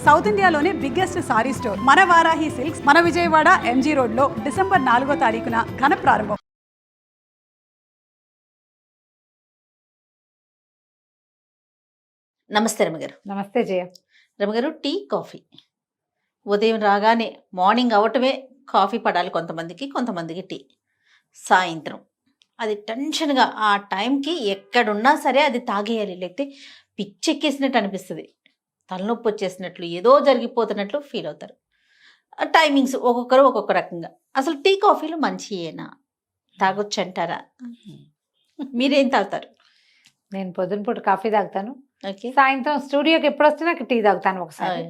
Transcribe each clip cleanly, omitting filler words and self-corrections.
South ఇండియాలోనే biggest sorry store మన Varahi silks మన విజయవాడ ఎంజీ రోడ్ లో డిసెంబర్ 4వ తారీఖున ఘన ప్రారంభం. నమస్తే రమగారు. నమస్తే జయ. రమగారు, టీ కాఫీ ఉదయం రాగానే మార్నింగ్ అవటమే కాఫీ పడాలి కొంతమందికి టీ. సాయంత్రం అది టెన్షన్గా ఆ టైంకి ఎక్కడున్నా సరే అది తాగేయాలి, లేకపోతే పిచ్చెక్కేసినట్టు అనిపిస్తుంది, తలనొప్పి వచ్చేసినట్లు, ఏదో జరిగిపోతున్నట్లు ఫీల్ అవుతారు. టైమింగ్స్ ఒక్కొక్కరు ఒక్కొక్క రకంగా. అసలు టీ కాఫీలు మంచియేనా, తాగొచ్చు అంటారా? మీరేం తాగుతారు? నేను పొద్దున పూట కాఫీ తాగుతాను. ఓకే. సాయంత్రం స్టూడియోకి ఎప్పుడు వస్తే నాకు టీ తాగుతాను ఒకసారి.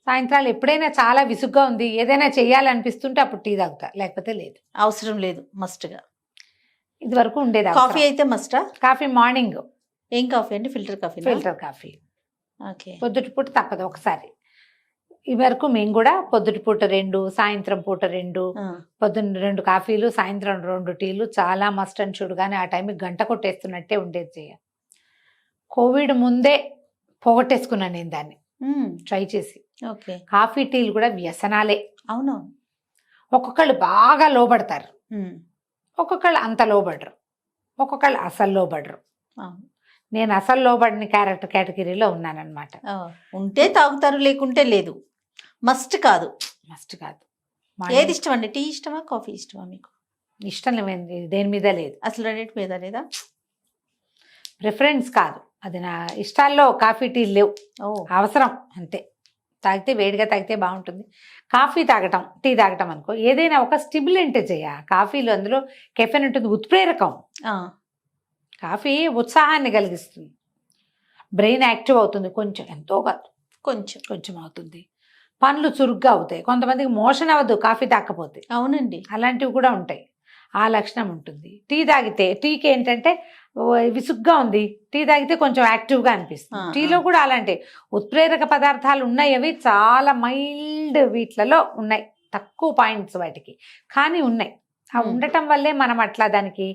సాయంత్రాలు ఎప్పుడైనా చాలా విసుగ్గా ఉంది, ఏదైనా చెయ్యాలనిపిస్తుంటే అప్పుడు టీ తాగుతా, లేకపోతే లేదు. అవసరం లేదు మస్ట్గా. ఇది వరకు ఉండేది. కాఫీ అయితే మస్టా? Coffee morning. ఏం కాఫీ అండి? Filter coffee? Filter coffee. Okay. పొద్దుటి పూట తప్పదు ఒకసారి. ఈ వరకు మేము కూడా పొద్దుటి పూట 2, సాయంత్రం పూట 2, పొద్దున్న 2 కాఫీలు, సాయంత్రం 2 టీలు చాలా మస్ట్ అని చూడు. కానీ ఆ టైంకి గంట కొట్టేస్తున్నట్టే ఉండేది చెయ్య. కోవిడ్ ముందే పోగొట్టేసుకున్నాను నేను దాన్ని ట్రై చేసి. ఓకే. కాఫీ టీలు కూడా వ్యసనాలే. అవును. ఒక్కొక్కళ్ళు బాగా లోబడతారు, ఒక్కొక్కళ్ళు అంత లోబడరు, ఒక్కొక్కళ్ళు అసలు లోబడరు. నేను అసలు లోబడిన క్యారెక్టర్ కేటగిరీలో ఉన్నానన్నమాట. ఉంటే తాగుతారు, లేకుంటే లేదు. మస్ట్ కాదు. మస్ట్ కాదు. ఏది ఇష్టం అండి? టీ ఇష్టమా, కాఫీ ఇష్టమా మీకు? ఇష్టం దేని మీద లేదు, అసలు రెండింటి మీద లేదా? ప్రిఫరెన్స్ కాదు, అది నా ఇష్టాల్లో కాఫీ టీ లేవు. అవసరం అంతే. తాగితే వేడిగా తాగితే బాగుంటుంది. కాఫీ తాగటం, టీ తాగటం అనుకో, ఏదైనా ఒక స్టిమ్యులెంట్ చేయ. కాఫీలో అందులో కెఫెన్ ఉంటుంది, ఉత్ప్రేరకం. కాఫీ ఉత్సాహాన్ని కలిగిస్తుంది, బ్రెయిన్ యాక్టివ్ అవుతుంది, కొంచెం, ఎంతో కాదు, కొంచెం అవుతుంది. పనులు చురుగ్గా అవుతాయి. కొంతమందికి మోషన్ అవ్వదు కాఫీ తాగకపోతే. అవునండి, అలాంటివి కూడా ఉంటాయి. ఆ లక్షణం ఉంటుంది. టీ తాగితే, టీకి ఏంటంటే విసుగ్గా ఉంది, టీ తాగితే కొంచెం యాక్టివ్గా అనిపిస్తుంది. టీలో కూడా అలాంటి ఉత్ప్రేరక పదార్థాలు ఉన్నాయి. అవి చాలా మైల్డ్ వీటిలలో ఉన్నాయి, తక్కువ పాయింట్స్ వాటికి, కానీ ఉన్నాయి. ఆ ఉండటం వల్లే మనం అట్లా దానికి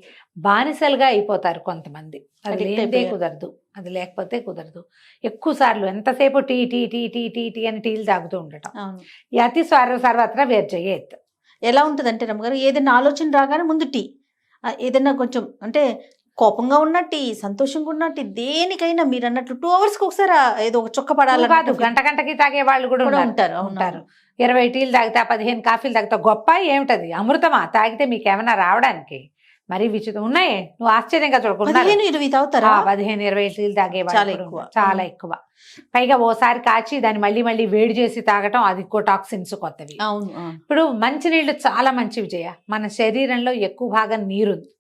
బానిసలుగా అయిపోతారు కొంతమంది. అది లేదే కుదరదు, అది లేకపోతే కుదరదు. ఎక్కువ సార్లు ఎంతసేపు tea tea tea tea tea tea అని టీలు తాగుతూ ఉండటం. ఈ అతి సర్వత్రా వేర్చేయత్. ఎలా ఉంటుంది అంటే రమ్మగారు, ఏదైనా ఆలోచన రాగానే ముందు టీ, ఏదైనా కొంచెం అంటే కోపంగా ఉన్న టీ, సంతోషంగా ఉన్న టీ, దేనికైనా మీరు అన్నట్లు 2 అవర్స్కి ఒకసారి ఏదో ఒక చుక్క పడాలి కాదు, గంటకి తాగే వాళ్ళు కూడా ఉంటారు. 20 టీలు తాగితే 15 కాఫీలు తాగితే గొప్ప ఏమిటది? అమృతమా? తాగితే మీకు ఏమైనా రావడానికి? మరీ విచిత్రం ఉన్నాయి. నువ్వు ఆశ్చర్యంగా చూడకుండా 15-20 తాగుతారా? 15-20 టీలు తాగే చాలా ఎక్కువ. పైగా ఓసారి కాచి దాన్ని మళ్ళీ వేడి చేసి తాగటం, అది ఎక్కువ టాక్సిన్స్ కొత్తవి. ఇప్పుడు మంచినీళ్ళు చాలా మంచివి చేయ. మన శరీరంలో ఎక్కువ భాగం నీరుంది.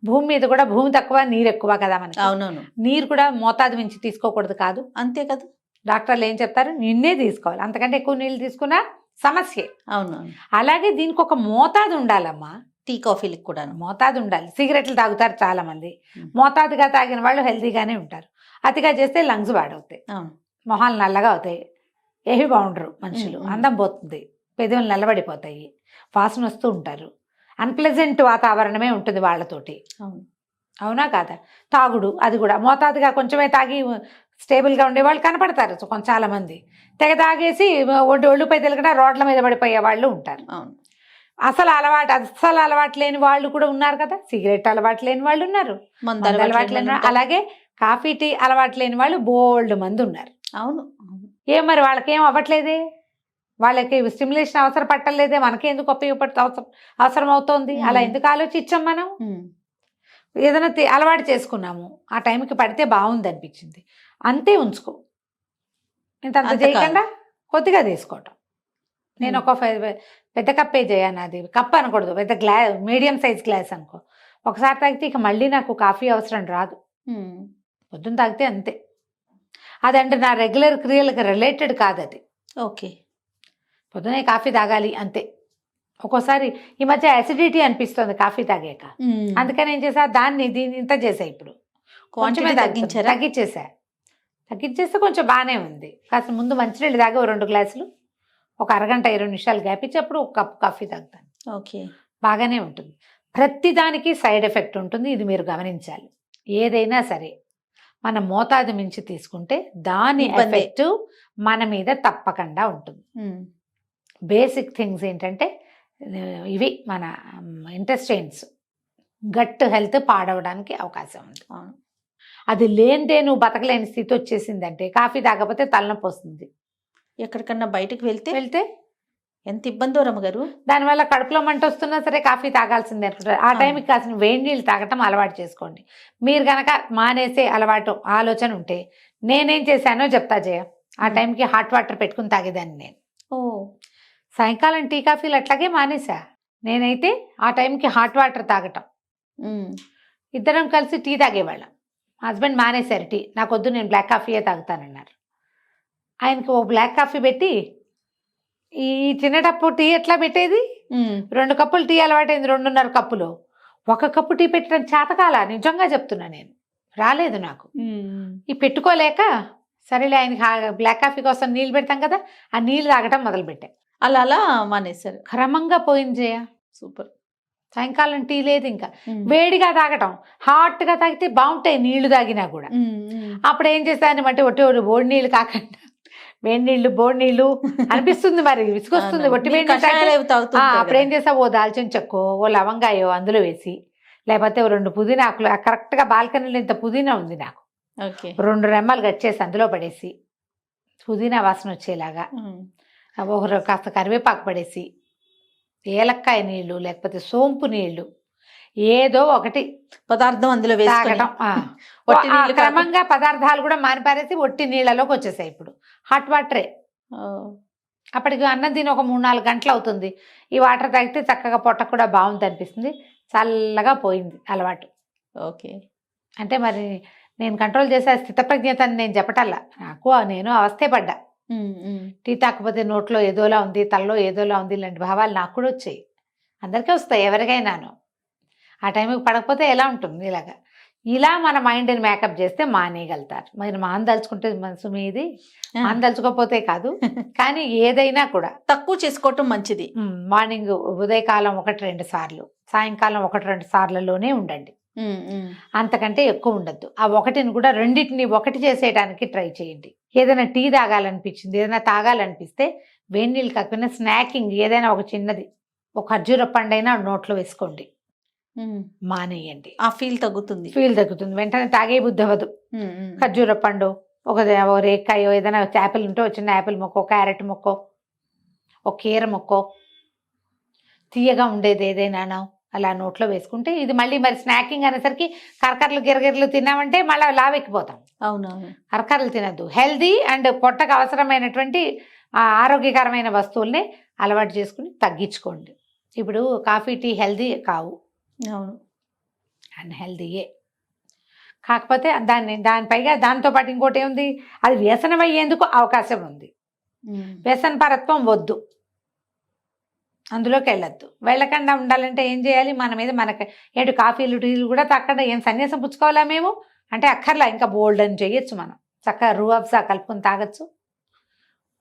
భూమి మీద కూడా భూమి తక్కువ, నీరు ఎక్కువ కదా మనకి. అవునవును. నీరు కూడా మోతాదు మించి తీసుకోకూడదు కాదు. అంతే కదా, డాక్టర్లు ఏం చెప్తారు? నిన్నే తీసుకోవాలి, అంతకంటే ఎక్కువ నీళ్ళు తీసుకున్నా సమస్యే. అవునవును. అలాగే దీనికి ఒక మోతాదు ఉండాలమ్మా. టీ కాఫీలకు కూడా మోతాదు ఉండాలి. సిగరెట్లు తాగుతారు చాలా మంది, మోతాదుగా తాగిన వాళ్ళు హెల్తీగానే ఉంటారు. అతిగా చేస్తే లంగ్స్ పాడవుతాయి, మొహాలు నల్లగా అవుతాయి, ఏవి బాగుండరు మనుషులు, అందం పోతుంది, పెదవులు నల్లబడిపోతాయి, వాసన వస్తూ ఉంటారు, అన్ప్లెజెంట్ వాతావరణమే ఉంటుంది వాళ్ళతోటి. అవునా కాదా? తాగుడు అది కూడా మోతాదుగా కొంచెమే తాగి స్టేబుల్గా ఉండేవాళ్ళు కనపడతారు చాలా మంది. తెగ తాగేసి ఒళ్ళుపై తెలియకుండా రోడ్ల మీద పడిపోయే వాళ్ళు ఉంటారు. అసలు అలవాటు లేని వాళ్ళు కూడా ఉన్నారు కదా. సిగరెట్ అలవాటు లేని వాళ్ళు ఉన్నారు, మందు అలవాటు లేని, అలాగే కాఫీ టీ అలవాటు లేని వాళ్ళు బోల్డ్ మంది ఉన్నారు. అవును. మరి వాళ్ళకేం అవ్వట్లేదే, వాళ్ళకి స్టిమ్యులేషన్ అవసరం పట్టలేదే, మనకి ఎందుకు అవసరం అవుతోంది? అలా ఎందుకు ఆలోచించాం మనం? ఏదైనా అలవాటు చేసుకున్నాము, ఆ టైంకి పడితే బాగుంది అనిపించింది, అంతే ఉంచుకో. ఇంత చేయకుండా కొద్దిగా తీసుకోవటం. నేను ఒక పెద్ద కప్పే చేయను, అది కప్ అనకూడదు, పెద్ద మీడియం సైజ్ గ్లాస్ అనుకో. ఒకసారి తాగితే ఇక మళ్ళీ నాకు కాఫీ అవసరం రాదు. పొద్దున్న తాగితే అంతే. అదంటే నా రెగ్యులర్ క్రియలకు రిలేటెడ్ కాదు అది. ఓకే. పొద్దునే కాఫీ తాగాలి అంతే. ఒక్కోసారి ఈ మధ్య అసిడిటీ అనిపిస్తుంది కాఫీ తాగాక, అందుకని ఏం చేసా, దీన్ని ఇంత చేసా. ఇప్పుడు కొంచెమే తగ్గించేస్తే కొంచెం బాగానే ఉంది. కాస్త ముందు మంచినీళ్ళు తాగా 2 గ్లాసులు, ఒక అరగంట 20 నిమిషాలు గ్యాప్ ఇచ్చి అప్పుడు ఒక కప్ కాఫీ తాగుతాను. ఓకే, బాగానే ఉంటుంది. ప్రతిదానికి సైడ్ ఎఫెక్ట్ ఉంటుంది, ఇది మీరు గమనించాలి. ఏదైనా సరే మన మోతాదు మించి తీసుకుంటే దాని ఇబ్బందే. ఎఫెక్ట్ మన మీద తప్పకుండా ఉంటుంది. బేసిక్ థింగ్స్ ఏంటంటే ఇవి మన ఇంటెస్టైన్స్ గట్ హెల్త్ పాడవడానికి అవకాశం ఉంది. అవును. అది లేనిదే నువ్వు బతకలేని స్థితి వచ్చేసిందంటే కాఫీ తాగకపోతే తలనొప్పి వస్తుంది. ఎక్కడికన్నా బయటకు వెళ్తే వెళ్తే ఎంత ఇబ్బందో రమ్మగారు. దానివల్ల కడుపులో మంట వస్తున్నా సరే కాఫీ తాగాల్సిందే అనుకుంటారు. ఆ టైంకి కాసిన వేడి నీళ్ళు తాగటం అలవాటు చేసుకోండి. మీరు కనుక మానేసే అలవాటు ఆలోచన ఉంటే నేనేం చేశానో చెప్తా జయ. ఆ టైంకి హాట్ వాటర్ పెట్టుకుని తాగేదాన్ని నేను. ఓ సాయంకాలం టీ కాఫీలు అట్లాగే మానేసా. నేనైతే ఆ టైంకి హాట్ వాటర్ తాగటం, ఇద్దరం కలిసి టీ తాగేవాళ్ళం. హస్బెండ్ మానేశారు టీ, నాకు వద్దు నేను బ్లాక్ కాఫీయే తాగుతానన్నారు. ఆయనకి ఓ బ్లాక్ కాఫీ పెట్టి ఈ చిన్న టప్పు టీ ఎట్లా పెట్టేది, 2 కప్పులు టీ అలవాటైంది, 2.5 కప్పులు. 1 కప్పు టీ పెట్టడం చేతకాల, నిజంగా చెప్తున్నా నేను, రాలేదు నాకు. ఈ పెట్టుకోలేక సరేలే ఆయనకి బ్లాక్ కాఫీ కోసం నీళ్ళు పెడతాం కదా, ఆ నీళ్ళు తాగటం మొదలుపెట్టాం. అలా అలా మానేశారు. క్రమంగా పోయింది జయ. సూపర్. సాయంకాలం టీ లేదు, ఇంకా వేడిగా తాగటం, హాట్గా తాగితే బాగుంటాయి నీళ్లు తాగినా కూడా. అప్పుడు ఏం చేశాను అంటే ఒట్టి బోడి నీళ్ళు కాకుండా వేడి నీళ్ళు బోడి నీళ్ళు అనిపిస్తుంది, మరి విసుకొస్తుంది ఒట్టి వేడి అప్పుడు ఏం చేసా, ఓ దాల్చిన చెక్కో ఓ లవంగాయో అందులో వేసి, లేకపోతే 2 పుదీనాకులు, కరెక్ట్గా బాల్కనీలో ఇంత పుదీనా ఉంది నాకు, 2 రెమ్మలు కట్ చేసి అందులో పడేసి పుదీనా వాసన వచ్చేలాగా, కాస్త కరివేపాకు పడేసి, ఏలక్కాయ నీళ్ళు లేకపోతే సోంపు నీళ్ళు ఏదో ఒకటి పదార్థం అందులో తాగడం. క్రమంగా పదార్థాలు కూడా మానిపారేసి ఒట్టి నీళ్ళలోకి వచ్చేసాయి. ఇప్పుడు హాట్ వాటరే. అప్పటికి అన్నం తిని ఒక 3-4 గంటలు అవుతుంది. ఈ వాటర్ తాగితే చక్కగా పొట్ట కూడా బాగుంది అనిపిస్తుంది, చల్లగా పోయింది అలవాటు. ఓకే. అంటే మరి నేను కంట్రోల్ చేసే స్థితప్రజ్ఞతని నేను చెప్పటల్లా, నాకు నేను అవస్థే పడ్డా. టీ తాకపోతే నోట్లో ఏదోలా ఉంది, తలలో ఏదోలా ఉంది, ఇలాంటి భావాలు నాకు కూడా వచ్చాయి. అందరికీ వస్తాయి, ఎవరికైనాను. ఆ టైంకి పడకపోతే ఎలా ఉంటుంది ఇలాగా. ఇలా మన మైండ్ని మేకప్ చేస్తే మానేయగలుగుతారు. మరి మానదలుచుకుంటే మనసు మీది, మానదలుచుకోకపోతే కాదు. కానీ ఏదైనా కూడా తక్కువ చేసుకోవటం మంచిది. మార్నింగ్ ఉదయకాలం 1-2 సార్లు, సాయంకాలం 1-2 సార్లలోనే ఉండండి, అంతకంటే ఎక్కువ ఉండద్దు. ఆ ఒకటిని కూడా రెండింటిని ఒకటి చేసేయడానికి ట్రై చేయండి. ఏదైనా టీ తాగాలనిపించింది, ఏదైనా తాగాలనిపిస్తే వేడి నీళ్ళు కాకపోయినా స్నాకింగ్ ఏదైనా ఒక చిన్నది, ఒక ఖర్జూర పండైనా నోట్లో వేసుకోండి, మానేయండి. ఆ ఫీల్ తగ్గుతుంది. వెంటనే తాగే బుద్ధి అవ్వదు. ఖర్జూర పండు, ఒక రేకాయో, ఏదైనా యాపిల్ ఉంటే చిన్న యాపిల్ మొక్కో, క్యారెట్ మొక్కో, ఒక కీర మొక్కో, తీయగా ఉండేది ఏదైనా అలా నోట్లో వేసుకుంటే, ఇది మళ్ళీ మరి స్నాకింగ్ అనేసరికి కరకరలు గిరగిరలు తిన్నామంటే మళ్ళీ లావెక్కిపోతాం. అవునవును. కరకరలు తినద్దు. హెల్దీ అండ్ పొట్టకు అవసరమైనటువంటి ఆరోగ్యకరమైన వస్తువుల్ని అలవాటు చేసుకుని తగ్గించుకోండి. ఇప్పుడు కాఫీ టీ హెల్దీ కావు, అవును, అన్హెల్దీయే. కాకపోతే దానిపైగా దాంతోపాటు ఇంకోటి ఏముంది, అది వ్యసనం అయ్యేందుకు అవకాశం ఉంది. వ్యసనపరత్వం వద్దు, అందులోకి వెళ్ళొద్దు. వెళ్ళకుండా ఉండాలంటే ఏం చేయాలి, మన మీద మనకి ఏడు కాఫీలు టీలు కూడా తక్కడ ఏం సన్యాసం పుచ్చుకోవాలా మేము అంటే అక్కర్లా, ఇంకా బోల్డ్ అని చేయొచ్చు. మనం చక్కగా రూ అఫ్జా కలుపుకొని తాగొచ్చు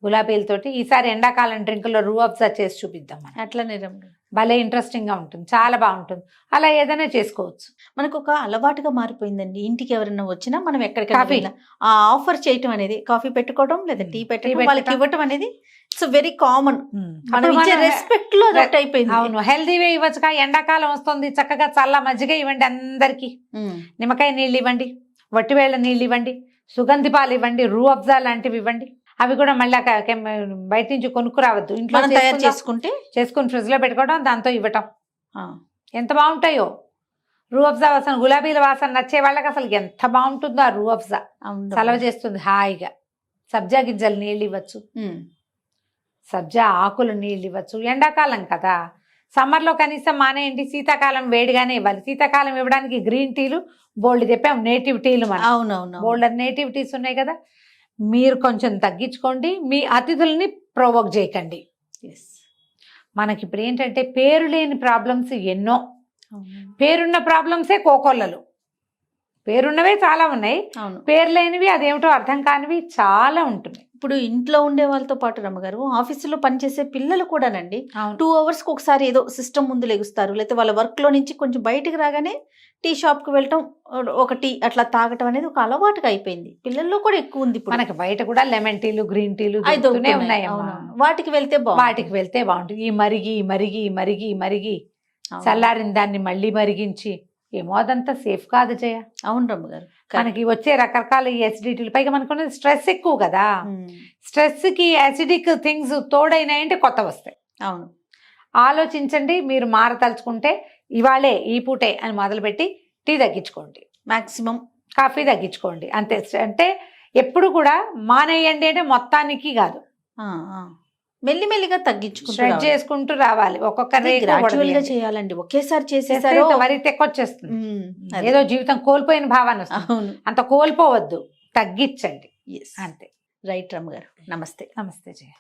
గులాబీలతోటి. ఈసారి ఎండాకాలం డ్రింకుల్లో రూ అఫ్జా చేసి చూపిద్దాం మనం. అట్లనే భలే ఇంట్రెస్టింగ్గా ఉంటుంది, చాలా బాగుంటుంది. అలా ఏదైనా చేసుకోవచ్చు. మనకు ఒక అలవాటుగా మారిపోయిందండి. ఇంటికి ఎవరైనా వచ్చినా మనం ఎక్కడికైనా ఆ ఆఫర్ చేయటం అనేది, కాఫీ పెట్టుకోవడం లేదా టీ పెట్టడం, వాళ్ళకి ఇవ్వటం అనేది ఇట్స్ వెరీ కామన్. రెస్పెక్ట్ లో దట్ అయిపోయింది. అవును, హెల్దీవే ఇవ్వచ్చుగా. ఎండాకాలం వస్తుంది, చక్కగా చల్ల మజ్జిగ ఇవ్వండి అందరికి, నిమ్మకాయ నీళ్ళు ఇవ్వండి, వట్టివేళ్ల నీళ్ళు ఇవ్వండి, సుగంధి పాలు ఇవ్వండి, రూ అఫ్జా లాంటివి ఇవ్వండి. అవి కూడా మళ్ళీ బయట నుంచి కొనుక్కు రావద్దు, ఇంట్లో తయారు చేసుకుని ఫ్రిడ్జ్ లో పెట్టుకోవడం, దాంతో ఇవ్వటం ఎంత బాగుంటాయో. రూ అఫ్జా వాసన, గులాబీల వాసన నచ్చే వాళ్ళకి అసలు ఎంత బాగుంటుందో ఆ రూ అఫ్జా. చలవ చేస్తుంది హాయిగా. సబ్జా గింజలు నీళ్ళు ఇవ్వచ్చు, సబ్జా ఆకులు నీళ్ళు ఇవ్వచ్చు. ఎండాకాలం కదా, సమ్మర్లో కనీసం మానేయండి. శీతాకాలం వేడిగానే ఇవ్వాలి. శీతాకాలం ఇవ్వడానికి గ్రీన్ టీలు బోల్డ్ చెప్పాం, నేటివ్ టీలు మనం. అవునవును, బోల్డ్ నేటివ్ టీస్ ఉన్నాయి కదా, మీరు కొంచెం తగ్గించుకోండి. మీ అతిథుల్ని ప్రొవోక్ చేయకండి. మనకి ఇప్పుడు ఏంటంటే పేరు లేని ప్రాబ్లమ్స్ ఎన్నో, పేరున్న ప్రాబ్లమ్సే కోకొల్లలు. పేరున్నవే చాలా ఉన్నాయి, పేరు లేనివి అదేమిటో అర్థం కానివి చాలా ఉంటుంది. ఇప్పుడు ఇంట్లో ఉండే వాళ్ళతో పాటు రమ్మగారు ఆఫీసులో పనిచేసే పిల్లలు కూడానండి అవును 2 అవర్స్కి ఒకసారి ఏదో సిస్టమ్ ముందు లెగుస్తారు, లేకపోతే వాళ్ళ వర్క్లో నుంచి కొంచెం బయటికి రాగానే టీ షాప్కి వెళ్ళటం, ఒక టీ అట్లా తాగటం అనేది ఒక అలవాటుగా అయిపోయింది. పిల్లల్లో కూడా ఎక్కువ ఉంది ఇప్పుడు. మనకి బయట కూడా లెమన్ టీలు గ్రీన్ టీలు అవి దొరుకుతూనే దొరుకుతున్నాయి. ఉన్నాయమ్మా. అవునవును. వాటికి వెళ్తే బాగుంటుంది. వాటికి వెళ్తే బాగుంటుంది. ఈ మరిగి మరిగి మరిగి మరిగి అవును. చల్లారిన దాన్ని మళ్ళీ మరిగించి ఏమో అదంతా సేఫ్ కాదు జయ. అవును రమ్మగారు. మనకి వచ్చే రకరకాల ఈ ఎసిడిటీలు, పైగా మనకున్న స్ట్రెస్ ఎక్కువ కదా, స్ట్రెస్ కి యాసిడిక్ థింగ్స్ తోడైనాయంటే కొత్త వస్తాయి. అవును. ఆలోచించండి, మీరు మారతలుచుకుంటే ఇవాళే ఈ పూటే అని మొదలుపెట్టి టీ తగ్గించుకోండి, మాక్సిమం కాఫీ తగ్గించుకోండి అంతే. అంటే ఎప్పుడు కూడా మానేయండి అంటే మొత్తానికి కాదు, మెల్లిమెల్లిగా తగ్గించుకుంటూ స్ప్రెడ్ రావాలి. చేసుకుంటూ రావాలి. ఒక్కొక్క గ్రాడ్యువల్ గా చేయాలండి. ఒకేసారి చేసేసారో మరి తెక్కొచ్చేస్తుంది, అదే. ఏదో జీవితం కోల్పోయిన భావాన్ని వస్తుంది. అవును. అంత కోల్పోవద్దు, తగ్గించండి Yes. అంతే. రైట్ రమ్మగారు. నమస్తే. నమస్తే జయ.